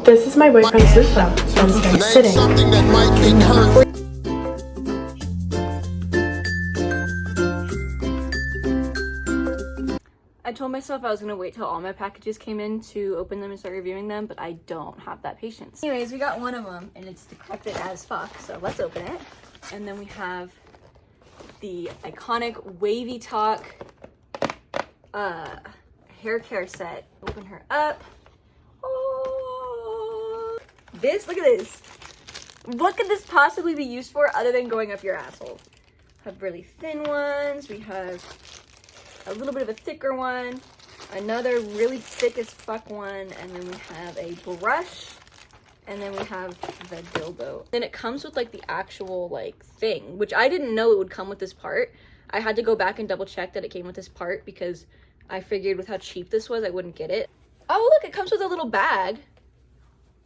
This is my boyfriend's loofah, and he's sitting. Something that might be hurt. I told myself I was gonna wait till all my packages came in to open them and start reviewing them, but I don't have that patience. Anyways, we got one of them and it's decrepit as fuck, so let's open it. And then we have the iconic WavyTalk hair care set. Open her up. Oh, this, look at this. What could this possibly be used for other than going up your asshole? We have really thin ones. We have a little bit of a thicker one, another really thick as fuck one, and then we have a brush, and then we have the dildo. Then it comes with like the actual like thing, which I didn't know it would come with this part. I had to go back and double check that it came with this part because I figured with how cheap this was, I wouldn't get it. Oh, look, it comes with a little bag.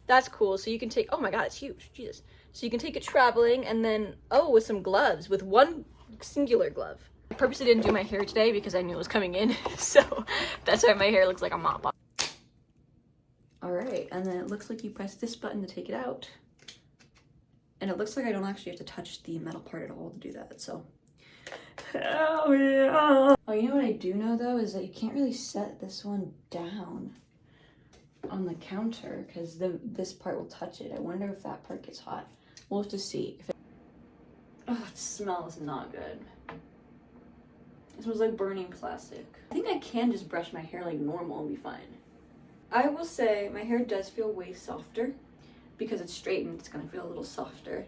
That's cool. So you can take, oh my God, it's huge, Jesus. So you can take it traveling, and then, oh, with some gloves, with one singular glove. I purposely didn't do my hair today because I knew it was coming in, so that's why my hair looks like a mop. All right, and then it looks like you press this button to take it out. And it looks like I don't actually have to touch the metal part at all to do that, so. Oh yeah. Oh, you know what I do know though is that you can't really set this one down on the counter because this part will touch it. I wonder if that part gets hot. We'll have to see. Oh, it smells not good. It smells like burning plastic. I think I can just brush my hair like normal and be fine. I will say my hair does feel way softer because it's straightened. It's gonna feel a little softer.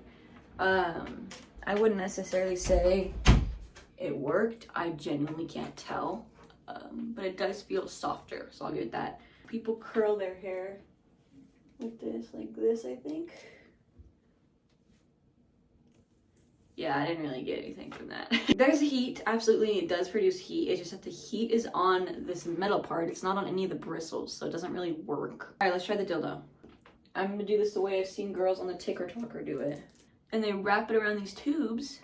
I wouldn't necessarily say it worked. I genuinely can't tell, but it does feel softer, so I'll give it that. People curl their hair with this, like this, I think. Yeah, I didn't really get anything from that. There's heat, absolutely, it does produce heat. It's just that the heat is on this metal part. It's not on any of the bristles, so it doesn't really work. All right, let's try the dildo. I'm gonna do this the way I've seen girls on the TikTok do it. And they wrap it around these tubes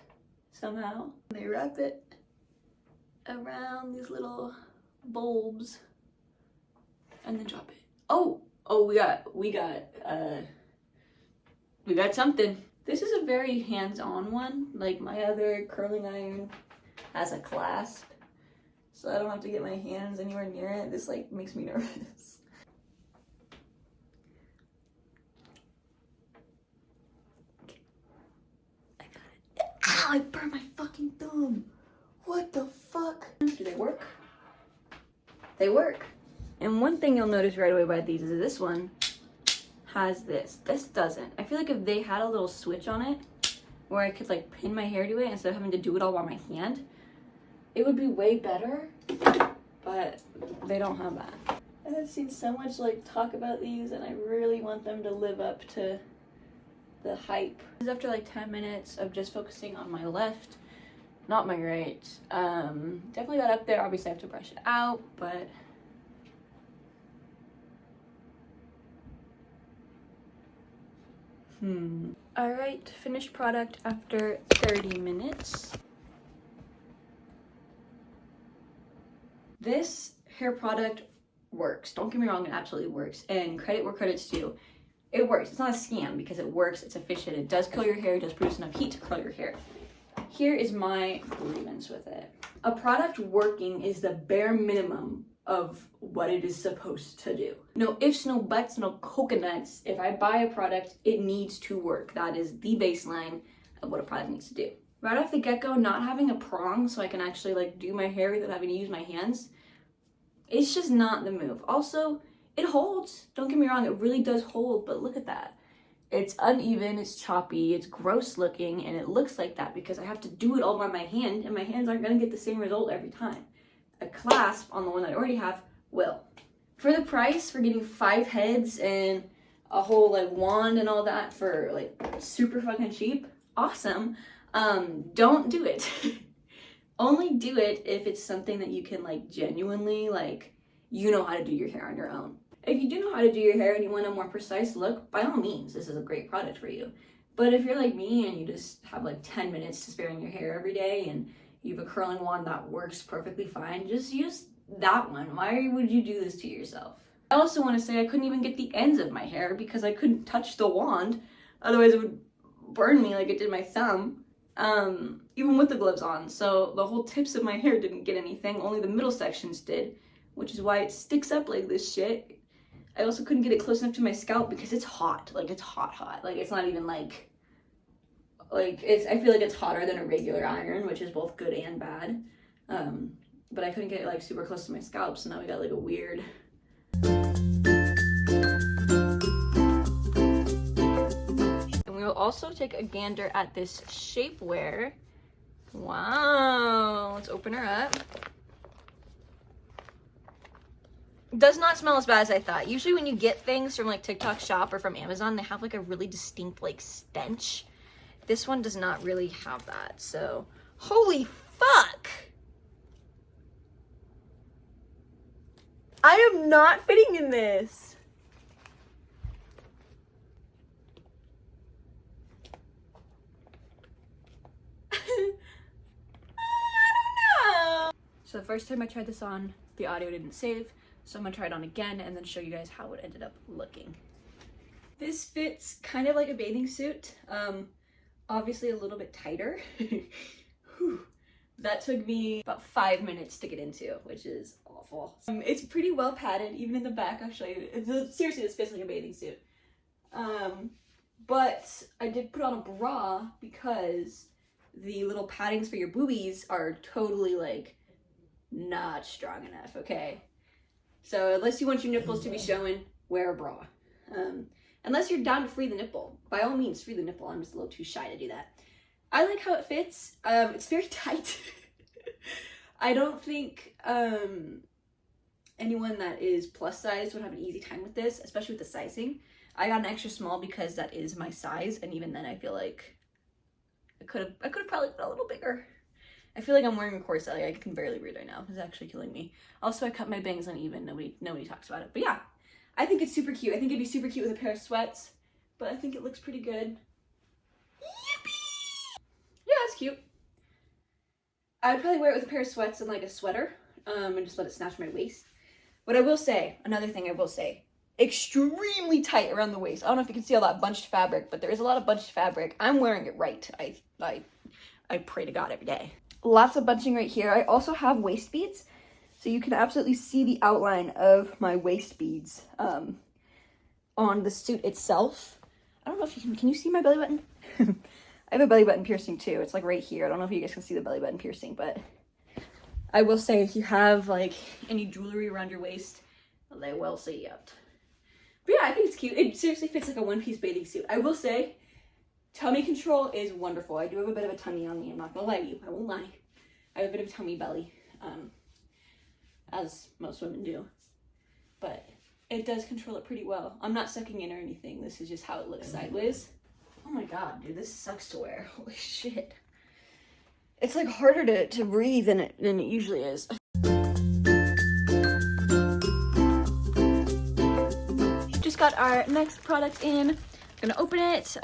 somehow. They wrap it around these little bulbs and then drop it. Oh, we got something. This is a very hands-on one. Like my other curling iron has a clasp, so I don't have to get my hands anywhere near it. This like makes me nervous. Okay. I got it. Ow, I burned my fucking thumb. What the fuck? Do they work? They work. And one thing you'll notice right away by these is this one has this. This doesn't. I feel like if they had a little switch on it where I could like pin my hair to it instead of having to do it all by my hand, it would be way better, but they don't have that. I've seen so much like talk about these and I really want them to live up to the hype. This is after like 10 minutes of just focusing on my left, not my right. Definitely got up there. Obviously I have to brush it out, but all right, finished product after 30 minutes. This hair product works. Don't get me wrong, it absolutely works. And credit where credit's due. It works. It's not a scam because it works, it's efficient. It does curl your hair, it does produce enough heat to curl your hair. Here is my grievance with it. A product working is the bare minimum of what it is supposed to do. No ifs, no buts, no coconuts. If I buy a product, it needs to work. That is the baseline of what a product needs to do. Right off the get-go, not having a prong so I can actually like do my hair without having to use my hands, it's just not the move. Also, it holds. Don't get me wrong, it really does hold, but look at that. It's uneven, it's choppy, it's gross looking, and it looks like that because I have to do it all by my hand, and my hands aren't gonna get the same result every time. A clasp on the one that I already have will. For the price, for getting 5 heads and a whole like wand and all that for like super fucking cheap, awesome. Don't do it. Only do it if it's something that you can like genuinely like, you know how to do your hair on your own. If you do know how to do your hair and you want a more precise look, by all means, this is a great product for you. But if you're like me and you just have like 10 minutes to spare in your hair every day and you have a curling wand that works perfectly fine, just use that one. Why would you do this to yourself? I also want to say I couldn't even get the ends of my hair because I couldn't touch the wand. Otherwise it would burn me like it did my thumb. Even with the gloves on. So the whole tips of my hair didn't get anything, only the middle sections did, which is why it sticks up like this shit. I also couldn't get it close enough to my scalp because it's hot. Like, it's hot. Like, it's not even like it's, I feel like it's hotter than a regular iron, which is both good and bad. But I couldn't get it like super close to my scalp, so now we got like a weird. And we will also take a gander at this shapewear. Wow, let's open her up. Does not smell as bad as I thought. Usually when you get things from like TikTok Shop or from Amazon, they have like a really distinct like stench. This one does not really have that, so holy fuck! I am not fitting in this. I don't know. So the first time I tried this on, the audio didn't save, so I'm gonna try it on again and then show you guys how it ended up looking. This fits kind of like a bathing suit, obviously a little bit tighter. That took me about 5 minutes to get into, which is awful. It's pretty well padded, even in the back. I'll show you. Seriously, this fits like a bathing suit. But I did put on a bra because the little paddings for your boobies are totally like not strong enough, okay? So unless you want your nipples to be showing, wear a bra. Unless you're down to free the nipple. By all means, free the nipple. I'm just a little too shy to do that. I like how it fits. It's very tight. I don't think anyone that is plus size would have an easy time with this, especially with the sizing. I got an extra small because that is my size, and even then I feel like I could have probably been a little bigger. I feel like I'm wearing a corset. Like, I can barely breathe right now. It's actually killing me. Also, I cut my bangs uneven. Nobody talks about it. But yeah, I think it's super cute. I think it'd be super cute with a pair of sweats, but I think it looks pretty good. Yeah, that's cute. I would probably wear it with a pair of sweats and like a sweater, and just let it snatch my waist. But I will say, another thing I will say, extremely tight around the waist. I don't know if you can see all that bunched fabric, but there is a lot of bunched fabric. I'm wearing it right. I pray to God every day. Lots of bunching right here. I also have waist beads, so you can absolutely see the outline of my waist beads on the suit itself. I don't know if you can you see my belly button? I have a belly button piercing too. It's like right here. I don't know if you guys can see the belly button piercing, but I will say if you have like any jewelry around your waist, they will see it. But yeah, I think it's cute. It seriously fits like a one-piece bathing suit. I will say, tummy control is wonderful. I do have a bit of a tummy on me. I'm not gonna lie to you. I won't lie. I have a bit of a tummy belly, as most women do. But it does control it pretty well. I'm not sucking in or anything. This is just how it looks sideways. Oh my god, dude, this sucks to wear. Holy shit. It's like harder to breathe than it usually is. Just got our next product in. I'm gonna open it.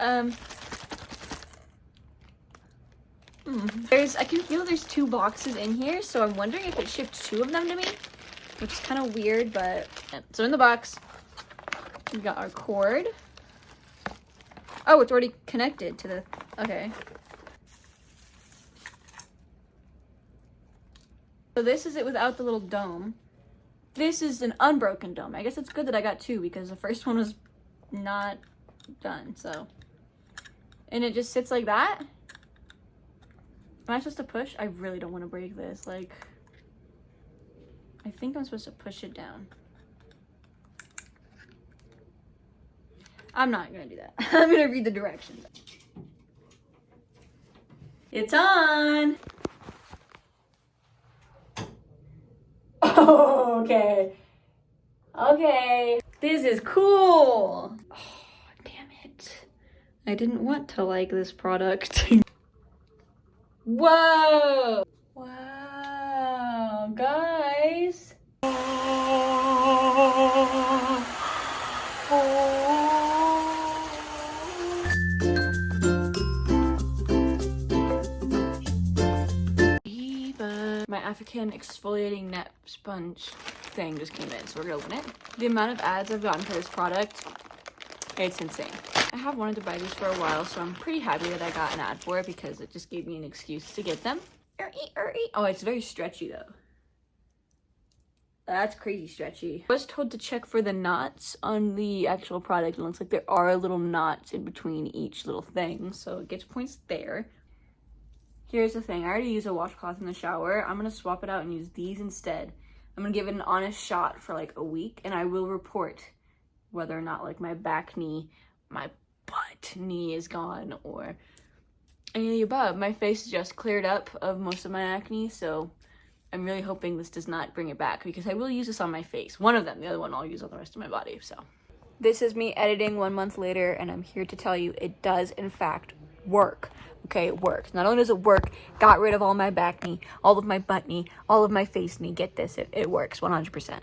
I can feel there's 2 boxes in here, so I'm wondering if it shipped 2 of them to me, which is kind of weird, but yeah. So in the box, we got our cord. Oh, it's already connected to the, okay. So this is it without the little dome. This is an unbroken dome. I guess it's good that I got 2 because the first one was not done, so. And it just sits like that. Am I supposed to push? I really don't want to break this. Like, I think I'm supposed to push it down. I'm not gonna do that. I'm gonna read the directions. It's on! Oh, okay. Okay. This is cool! Oh, damn it. I didn't want to like this product. Whoa! Wow, guys. My African exfoliating nap sponge. thing just came in, so we're gonna open it. The amount of ads I've gotten for this product, it's insane. I have wanted to buy these for a while, so I'm pretty happy that I got an ad for it because it just gave me an excuse to get them. Oh, it's very stretchy though. That's crazy stretchy. I was told to check for the knots on the actual product. It looks like there are little knots in between each little thing, so it gets points there. Here's the thing. I already use a washcloth in the shower. I'm gonna swap it out and use these instead. I'm gonna give it an honest shot for like a week, and I will report whether or not like my back knee, my butt knee is gone, or any of the above. My face is just cleared up of most of my acne, so I'm really hoping this does not bring it back because I will use this on my face. One of them, the other one I'll use on the rest of my body, so. This is me editing 1 month later, and I'm here to tell you it does in fact work. Okay, it works. Not only does it work, got rid of all my back knee, all of my butt knee, all of my face knee. Get this, it works 100%.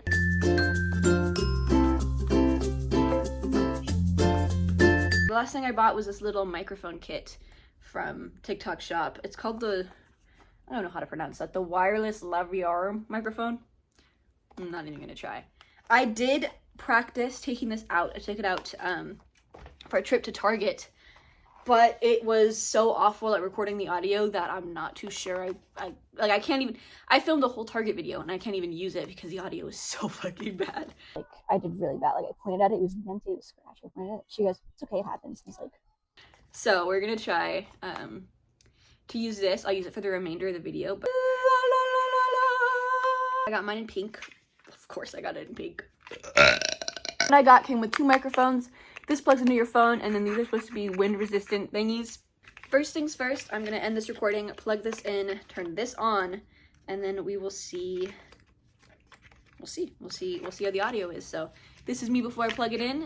The last thing I bought was this little microphone kit from TikTok shop. It's called the, I don't know how to pronounce that, the wireless Laviar microphone. I'm not even gonna try. I did practice taking this out. I took it out for a trip to Target, but it was so awful at recording the audio that I'm not too sure. I can't even, I filmed a whole Target video and I can't even use it because the audio is so fucking bad. Like, I did really bad. Like, I pointed at it, it was dented, it was scratched. I pointed at it. She goes, it's okay, it happens. He's like, so we're gonna try to use this. I'll use it for the remainder of the video, but I got mine in pink. Of course I got it in pink. What I got came with 2 microphones. This plugs into your phone, and then these are supposed to be wind resistant thingies. First things first, I'm gonna end this recording, plug this in, turn this on, and then we will see. We'll see how the audio is. So this is me before I plug it in.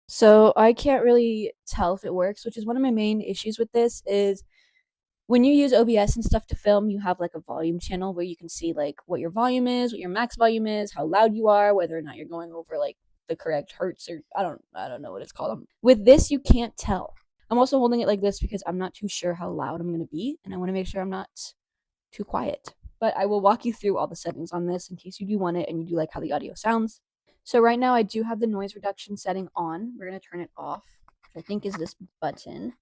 So I can't really tell if it works, which is one of my main issues with this is when you use OBS and stuff to film, you have like a volume channel where you can see like what your volume is, what your max volume is, how loud you are, whether or not you're going over like the correct hertz or I don't know what it's called. With this, you can't tell. I'm also holding it like this because I'm not too sure how loud I'm going to be, and I want to make sure I'm not too quiet. But I will walk you through all the settings on this in case you do want it and you do like how the audio sounds. So right now I do have the noise reduction setting on. We're going to turn it off, which I think is this button.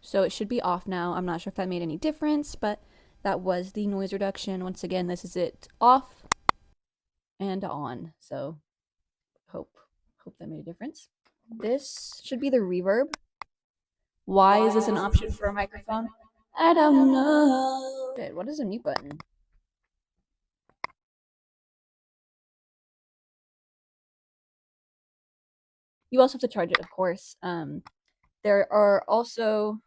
So it should be off now. I'm not sure if that made any difference, but that was the noise reduction. Once again, this is it off and on. So hope that made a difference. This should be the reverb. Why is this an option for a microphone? I don't know. What is a mute button? You also have to charge it, of course. There are also,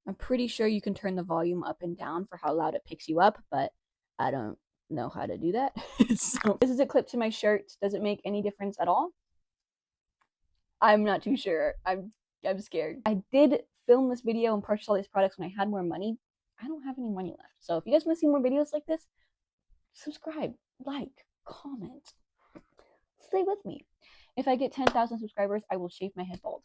I'm pretty sure you can turn the volume up and down for how loud it picks you up, but I don't know how to do that. So this is a clip to my shirt. Does it make any difference at all? I'm not too sure. I'm scared. I did film this video and purchase all these products when I had more money. I don't have any money left. So if you guys want to see more videos like this, subscribe, like, comment. Stay with me. If I get 10,000 subscribers, I will shave my head bald.